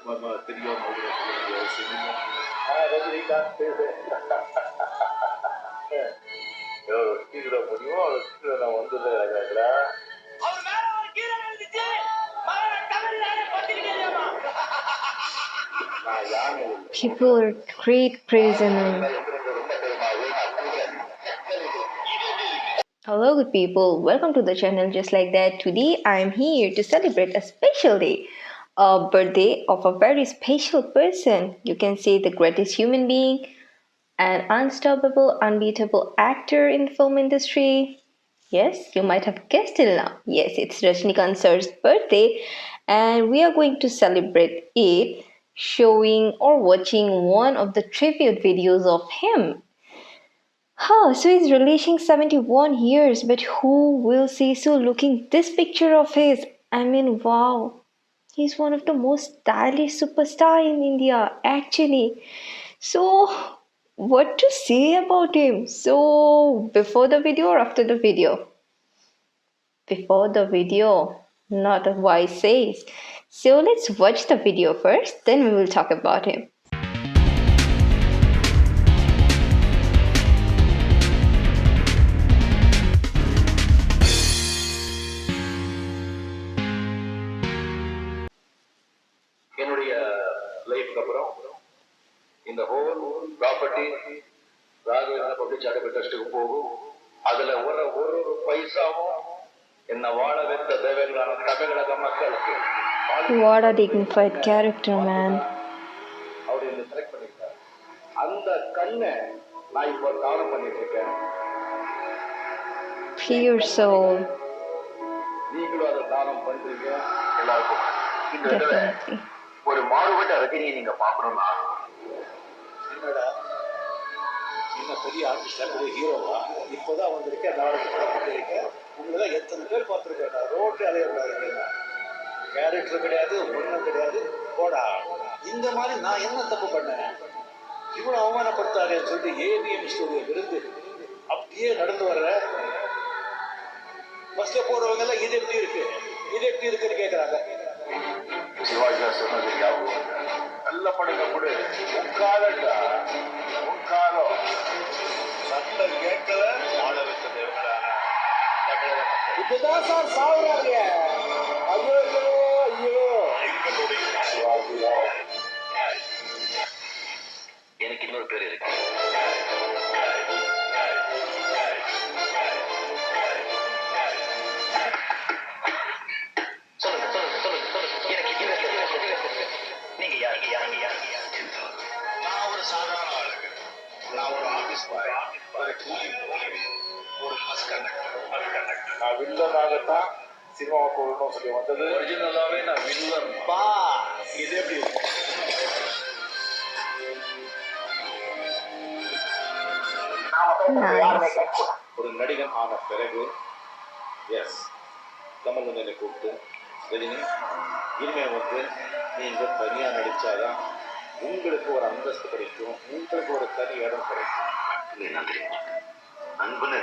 தெரியாம அவசியம் இல்லை. ரஜினிகாந்த் எவ்வளோ சீக்கிரம் முடியுமோ அவ்வளோ சீக்கிரம் நான் வந்துடுறேன். People great praise in him. Hello good people, welcome to the channel Just Like That. Today I am here to celebrate a special day, a birthday of a very special person. You can say the greatest human being, an unstoppable, unbeatable actor in the film industry. Yes, you might have guessed it now. Yes, it's Rajinikanth sir's birthday and we are going to celebrate it showing or watching one of the tribute videos of him. So he's releasing 71 years, but who will say so looking this picture of his? I mean, wow. He's one of the most stylish superstar in India, actually. So, what to say about him? So, before the video or after the video? Before the video, not a wise says. So, let's watch the video first, then we will talk about him. என்னுடைய லைஃப்க்கு அப்புறம் இந்த whole property Raghavendra public charitable ட்ரஸ்ட்டுக்கு போகும். அதுல ஒரு பைசாவும் என்ன வாழ வைத்த தேவைகளான தமிழக மக்களுக்கு. What a dignified character, man. அவர் என்ன செலக்ட் பண்ணிருக்காரு. அந்த கண்ணை நான் இப்போ தானம் பண்ணிட்டு இருக்கேன். Pure soul. நீங்களும் அதை தானம் பண்றீங்க எல்லாருக்கும். Definitely. ஒரு மாறுபட்ட ரஜினியை நீங்க பார்க்கணும்னா என்னடா என்ன பெரிய ஆர்டிஸ்டா பெரிய ஹீரோவா இப்போதான் வந்திருக்கேன். நாளைக்கு படம் பண்ணிருக்கேன். உங்களதான் எத்தனை பேர் பார்த்துருக்கேன். நான் ரோட்டு அலையிறாங்க. கேரக்டர் கிடையாது, ஒன்றும் கிடையாது. போடா, இந்த மாதிரி நான் என்ன தப்பு பண்ணேன்? இவ்வளவு அவமானப்படுத்தாருன்னு சொல்லிட்டு ஏவிஎம் ஸ்டூடியோ விருந்து அப்படியே நடந்து வர்ற பஸ்ல போறவங்க எல்லாம் இது எப்படி இருக்கு, இது எப்படி இருக்குன்னு கேட்கறாங்க. சிவாஜியா சொன்னது ஞாபகம். நல்ல படங்க கூட உட்காரட்டா உட்காரம் சட்டம் கேட்கல வாழ வைத்த தேவங்களான இப்பதான் சார் சாவுறாங்க. ஐயோ ஐயோ சிவாஜியா. எனக்கு இன்னொரு பேர் இருக்கு. நான் வில்லனாகத்தான் சினிமாவுக்கு வரணும் சொல்லி வந்தது. ஒரிஜினலாவே நான் வில்லன் பா. இது எப்படி ஒரு நடிகன் ஆன பிறகு எஸ் கமல் என்னை கூப்பிட்டு ரஜினி இனிமே நீங்க தனியா நடிச்சாதான் உங்களுக்கு ஒரு அந்தஸ்து கிடைக்கும், உங்களுக்கு ஒரு தனி இடம் கிடைக்கும். அன்புன்னு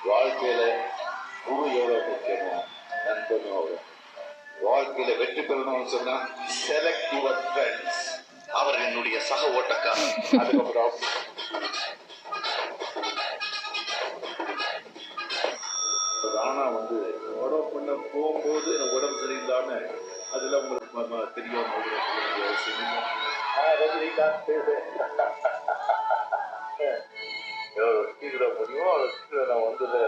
வாழ்க்கையில குரு எவ்வளவு முக்கியமோ நண்பனும் அவ்வளவு. வாழ்க்கையில வெற்றி பெறணும்னு சொன்னா செலக்ட் யுவர் ஃப்ரெண்ட்ஸ். அவர் என்னுடைய சக ஓட்டக்காரர். அதுக்கப்புறம் ஆனா உடம்பு பண்ண போகும்போது உடம்பு சரியில்லாம அதுல உங்களுக்கு தெரியாம அவசியம் இல்லை. ரஜினிகாந்த் எவ்வளோ சீக்கிரம் முடியுமோ அவ்வளோ சீக்கிரம் நான் வந்துடுறேன்.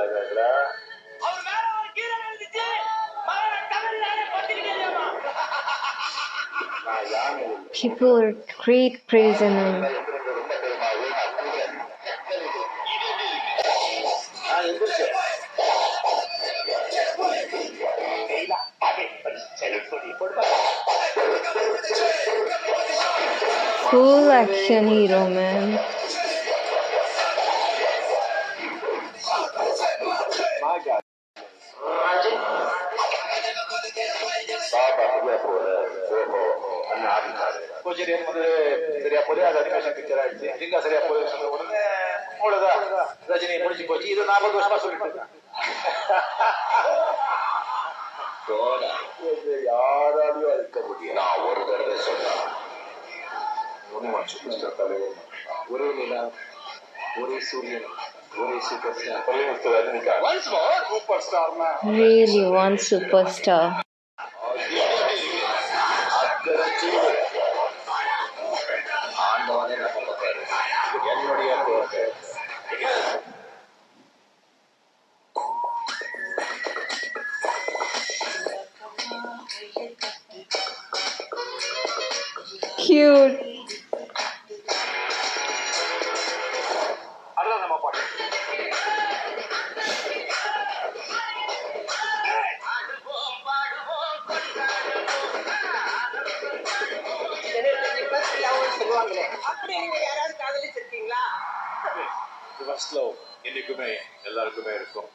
People are great praise in him. Full action hero, man. சரியா போது அது அனிமேஷன் பிக்சர் ஆயிடுச்சு. லிங்கா சரியா போது சொன்ன உடனே அவ்வளவுதான், ரஜினி முடிச்சு போச்சு. இது 40 வருஷமா சொல்லிட்டு இருக்கேன். யாராலையும் அழிக்க முடியும். நான் ஒரு தடவை சொன்னேன். சூப்பர் ஸ்டார் தலைவர். ஒரே நிலா, ஒரே சூரியன், ஒரே superstar. Mister Rajinikanth once more super ஸ்டார்னா Really one superstar. ஆண்டவனே நம்ம பக்கம் என்னுடைய கோட்டை. Cute. அதான் நம்ம பாட்டு. சொல்லுவாங்களே அப்படி நீங்க யாராவது காதலிச்சிருக்கீங்களா? ஃபர்ஸ்ட் லவ் என்னைக்குமே எல்லாருக்குமே இருக்கும்.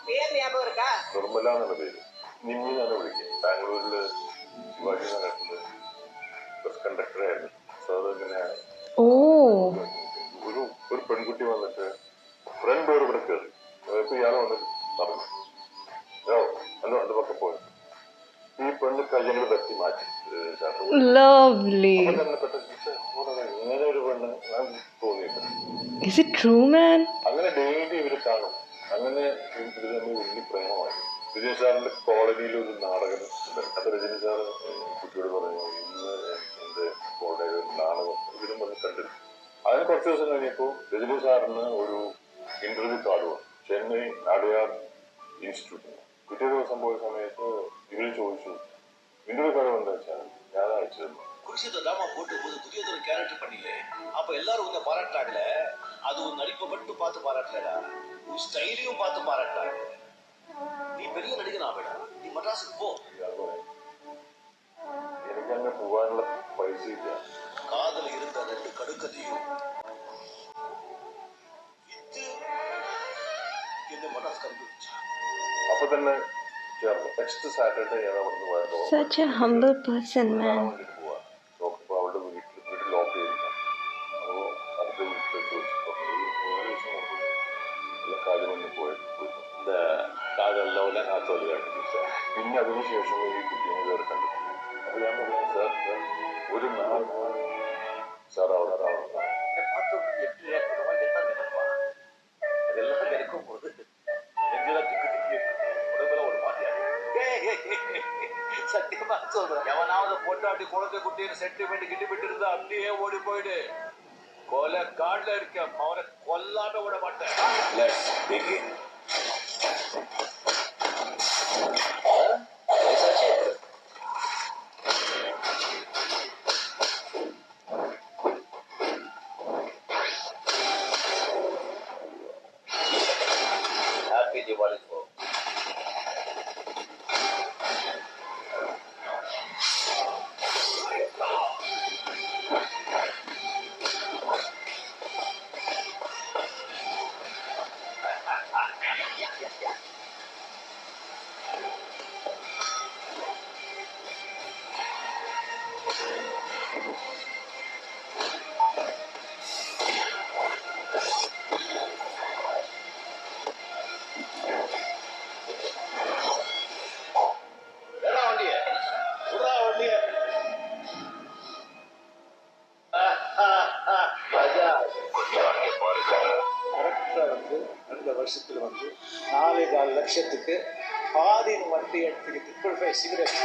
பேர் ஞாபகம் இருக்கா? നിർമ്മല എന്നാണ് പേര്. നിമ്മി എന്നാണ് വിളിക്കുന്നത്. ബാംഗ്ലൂരില് ശിവാജി നഗറില് ബസ് കണ്ടക്ടറായിരുന്നു. സാർ ഇങ്ങനെ Oh. ഒരു പെൺകുട്ടി വന്നിട്ട് ഫ്രണ്ട് ഡോർ ഇവിടെ കയറി. അപ്പൊ ഇയാളെ വന്നിട്ട് പറഞ്ഞു എന്റെ പക്കം പോയി. ഈ പെണ്ണ് കയ്യങ്ങൾ തട്ടി മാറ്റി. Lovely. ഇങ്ങനെ ഒരു പെണ്ണ് ഞാൻ തോന്നിയിട്ടുണ്ട്. Is it true, man? അങ്ങനെ ഡെയിലി ഇവര് കാണും. അങ്ങനെ ഇത് തമ്മിൽ വലിയ പ്രേമമായി. രജനി സാറിന്റെ കോളേജിൽ ഒരു നാടകം ഉണ്ട്. അത് രജനി സാറ് കുട്ടിയോട് പറഞ്ഞു ഇന്ന് എന്റെ കോളേജിൽ ഒരു നാടകം ഇവരും വന്ന് കണ്ടിരുന്നു. അതിന് കുറച്ച് ദിവസം കഴിഞ്ഞപ്പോൾ രജനി സാറിന് ഒരു ഇന്റർവ്യൂ കാർഡ് വന്നു. ചെന്നൈ അടയാർ ഇൻസ്റ്റിറ്റ്യൂട്ടിന്. പിറ്റേ ദിവസം പോയ സമയത്ത് ഇവര് ചോദിച്ചു ഇന്റർവ്യൂ கார்டு வந்தா சார் யாரா அழைச்சிருந்தோம். குருஷத்தை டாமா போட்டு போது புதியதொரு கேரக்டர் பண்ணியே அப்ப எல்லாரும் உன்னை பாராட்டினாங்களே, அது உன் நடிப்பை மட்டும் பார்த்து பாராட்டலடா, உன் ஸ்டைலையும் பார்த்து பாராட்டினாங்க. நீ பெரிய நடிகனா வேடா, நீ மദ്രാസുக்கு போ. എനിക്ക് അങ്ങനെ പോവാനുള്ള പൈസ ഇല്ല. காதல இருந்த ரெண்டு கடுக்கதையும் வித்து என்ன மദ്രാസ് கண்டுபிடிச்சா. അപ്പൊ തന്നെ ചേർന്നു. നെക്സ്റ്റ് സാറ്റർഡേ ഞാൻ അവിടുന്ന് വരുമ്പോൾ Such a humble person, man. പോവാ. നോക്കുമ്പോ അവളുടെ വീട്ടിൽ ലോക്ക് ചെയ്തിരിക്കാം. അപ്പോ അടുത്ത വീട്ടിലേക്ക് ദിവസം എല്ലാ കാര്യം കൊണ്ട് പോയി இந்த காதல் லவ்ல நான் தோல்வி அடைஞ்சிட்டேன். പിന്നെ അതിനുശേഷം ഈ കുട്ടീനെ വേറെ കണ്ടു. അപ്പൊ ഞാൻ പറഞ്ഞു സാർ ഒരു നാൾ സാർ അവിടെ என்னை பார்த்து எப்படி ரியாக்ட் பண்ணுவா, என்ன நினைப்பா, அதெல்லாம் நினைக்கும் போது நெஞ்செல்லாம் திக்கு திக்கு உடம்புல ஒரு மாதிரியா சத்தியமா சொல்றேன். எவனாவது பொண்டாட்டி குழந்தை குட்டின்னு சென்டிமெண்ட் கிட்டிபிட்டு இருந்தா அப்படியே ஓடி போயிடு. கொலை காட்ல இருக்க அவனை கொல்லாம விட மாட்டேன். Let's begin. Happy Diwali bro. வருஷத்துல வந்து 4.25 லட்சத்துக்கு பாதின் வண்டி எடுத்துக்கிட்டு இப்போ சிகரெட்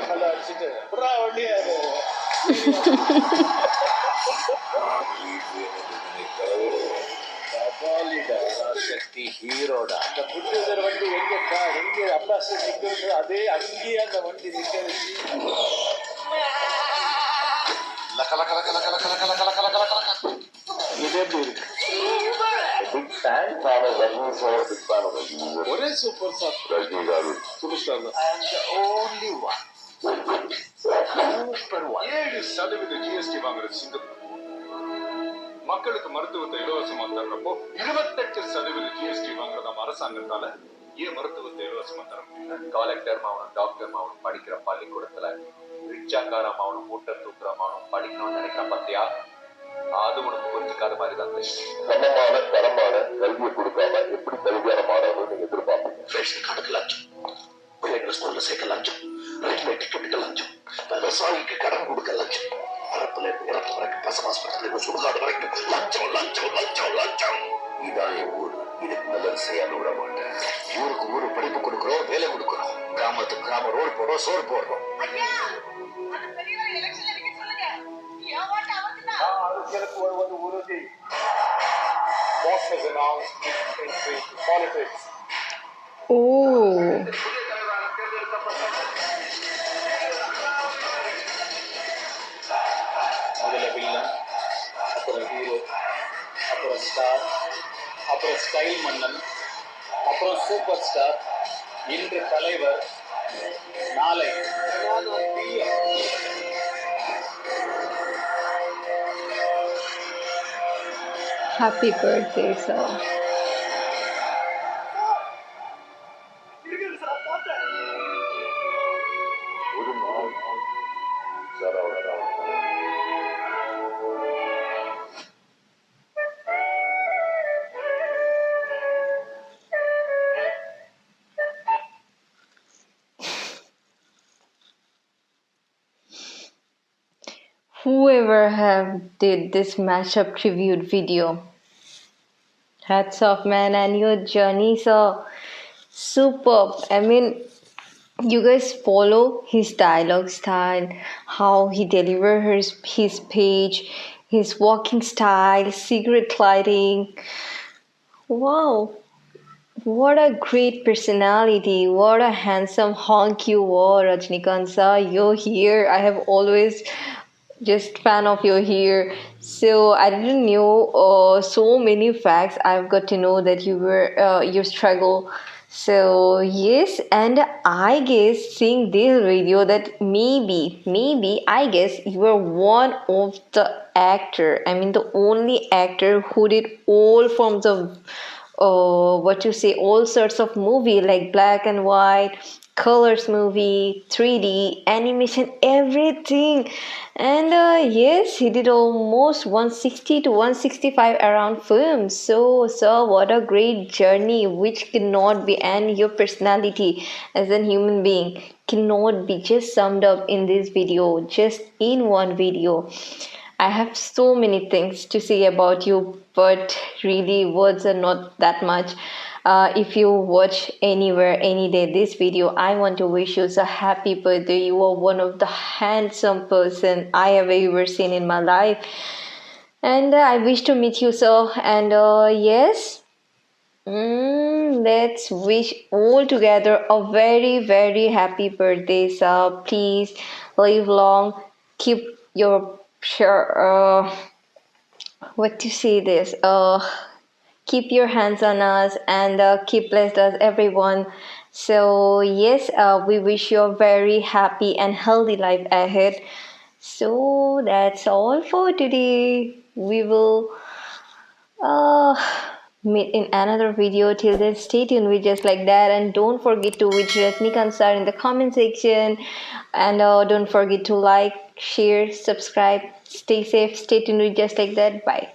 நல்லா அடிச்சுட்டு புறா வண்டி அது சக்தி ஹீரோடா. அந்த புல்டோசர் வண்டி எங்க அப்பாஸ் நிக்கிறது அதே அங்கேயே அந்த வண்டி நிக்க வச்சு லக்க லக்க லக்க லக்க லக்க லக்க லக்க லக்க லக்க லக்க இதே இருக்கு. பிக் ஃபேன் நான் Rajini sir big fan of ஒரே superstar Rajini sir superstar தான். And the only one. Super one. 7% GST வாங்குறது சிங்கப்பூர். மக்களுக்கு மருத்துவத்தை இலவசமா தர்றப்போ 28% GST வாங்குறது நம்ம அரசாங்கத்தால ஏன் மருத்துவத்தை இலவசமா தர முடியல? கலெக்டர் மாவனும் டாக்டர் மாவனும் படிக்கிற பள்ளிக்கூடத்துல ரிச்சாக்கார மாவனும் மூட்டை தூக்குற மாவனும் படிக்கணும்னு நினைக்கிற பத்தியா அது உனக்கு புரிஞ்சுக்காத மாதிரி தான். சமமான தரமான கல்வியை கொடுக்காம எப்படி கல்வியான மாணவர்கள் நீங்க எதிர்பார்ப்பீங்க? ரேஷன் கார்டுக்கு லஞ்சம், பிள்ளைங்களை ஸ்கூல்ல சேர்க்க லஞ்சம், ரயில்வே டிக்கெட்டுக்கு லஞ்சம், விவசாயிக்கு கடன் கொடுக்க லஞ்சம். ஹாஸ்பிட்டல் வரைக்கும் பிரசவ ஹாஸ்பிட்டல் சுடுகாடு வரைக்கும் லஞ்சம் லஞ்சம் லஞ்சம் லஞ்சம். இதான் என் ஊர். இதுக்கு நல்லது செய்யாம விட மாட்டேன். ஊருக்கு ஊரு படிப்பு கொடுக்குறோம், வேலை கொடுக்குறோம், கிராமத்துக்கு கிராம ரோடு போடுறோம், சோறு போடுறோம். அரசியலுக்கு வருவது உறுதி. Boss has announced his entry to politics. Oh. முதல்ல வில்லன், அப்புறம் ஹீரோ, அப்புறம் ஸ்டார், அப்புறம் ஸ்டைல் மன்னன், அப்புறம் சூப்பர் ஸ்டார், இன்று தலைவர், நாளை Happy birthday, sir. ഒരു നാൾ സാർ അവിടെ Whoever have did this mashup tribute video, hats off, man, and your journeys are superb. I mean, you guys follow his dialogue style, how he delivers his speech, his walking style, cigarette lighting. Wow, what a great personality. What a handsome honk you are, Rajnikant sir. You're here. I have always just fan of your hair. So I didn't know so many facts. I've got to know that you were your struggle. So yes, and I guess seeing this video that maybe I guess you were one of the actor. I mean the only actor who did all forms of what you say, all sorts of movie like black and white, colors movie, 3D, animation, everything. And yes, he did almost 160 to 165 around films. So what a great journey which cannot be, and your personality as a human being cannot be just summed up in this video, just in one video. I have so many things to say about you, but really words are not that much. If you watch anywhere, any day this video, I want to wish you a happy birthday. You are one of the handsome person I have ever seen in my life. And I wish to meet you, sir. And yes, let's wish all together a very, very happy birthday, sir. Please live long. Keep your what to say this? Keep your hands on us and keep blessed us, everyone. So yes, we wish you a very happy and healthy life ahead. So that's all for today. We will meet in another video. Till then, stay tuned with Just Like That, and don't forget to wish Rajnikant sir in the comment section, and don't forget to like, share, subscribe. Stay safe, stay tuned with Just Like That. Bye.